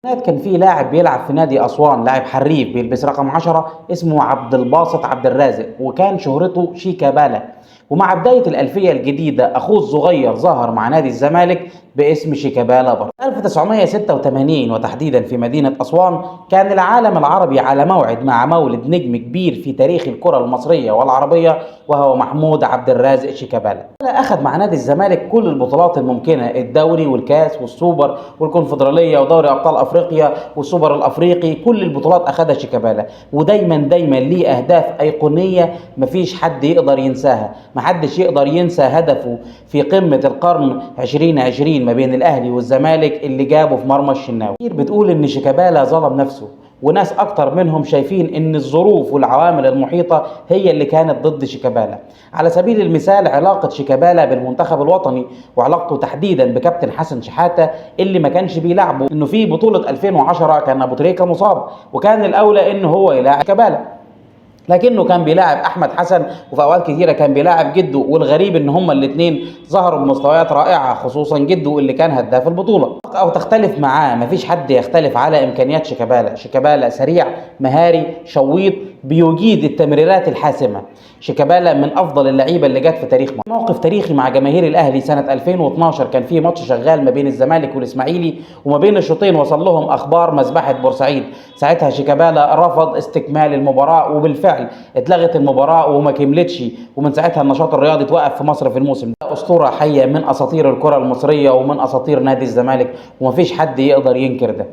كان في لاعب بيلعب في نادي أسوان، لاعب حريف بيلبس رقم 10 اسمه عبد الباسط عبد الرازق، وكان شهرته شيكابالا. ومع بداية الألفية الجديدة أخوه الصغير ظهر مع نادي الزمالك باسم شيكابالا برضه. 1986 وتحديدا في مدينة أسوان كان العالم العربي على موعد مع مولد نجم كبير في تاريخ الكرة المصرية والعربية، وهو محمود عبد الرازق شيكابالا. أخذ مع نادي الزمالك كل البطولات الممكنة، الدوري والكاس والسوبر والكونفدرالية ودوري أبطال أفريقيا والسوبر الأفريقي، كل البطولات أخذها شيكابالا. ودايما ليه أهداف أيقونية مفيش حد يقدر ينساها، محدش يقدر ينسى هدفه في قمة القرن 2020 ما بين الأهلي والزمالك اللي جابه في مرمى الشناوي. كتير بتقول إن شيكابالا ظلم نفسه، وناس أكتر منهم شايفين إن الظروف والعوامل المحيطة هي اللي كانت ضد شيكابالا. على سبيل المثال علاقة شيكابالا بالمنتخب الوطني، وعلاقته تحديدا بكابتن حسن شحاتة اللي ما كانش بيلعبه، إنه في بطولة 2010 كان أبو تريكة مصاب، وكان الأولى إنه هو يلاعب شيكابالا، لكنه كان بيلاعب احمد حسن، وفي اوقات كثيره كان بيلاعب جده. والغريب ان هما الاثنين ظهروا بمستويات رائعه، خصوصا جده اللي كان هداف البطوله. او تختلف معاه، مفيش حد يختلف على امكانيات شيكابالا. شيكابالا سريع، مهاري، شويط، بيجيد التمريرات الحاسمه. شيكابالا من افضل اللعيبه اللي جت في تاريخ مصر. موقف تاريخي مع جماهير الاهلي سنه 2012، كان في ماتش شغال ما بين الزمالك والاسماعيلي، وما بين الشوطين وصل لهم اخبار مذبحه بورسعيد. ساعتها شيكابالا رفض استكمال المباراه، وبالفعل اتلغت المباراه وما كملتش. ومن ساعتها النشاط الرياضي توقف في مصر في الموسم ده. اسطوره حيه من اساطير الكره المصريه ومن اساطير نادي الزمالك، ومفيش حد يقدر ينكر ده.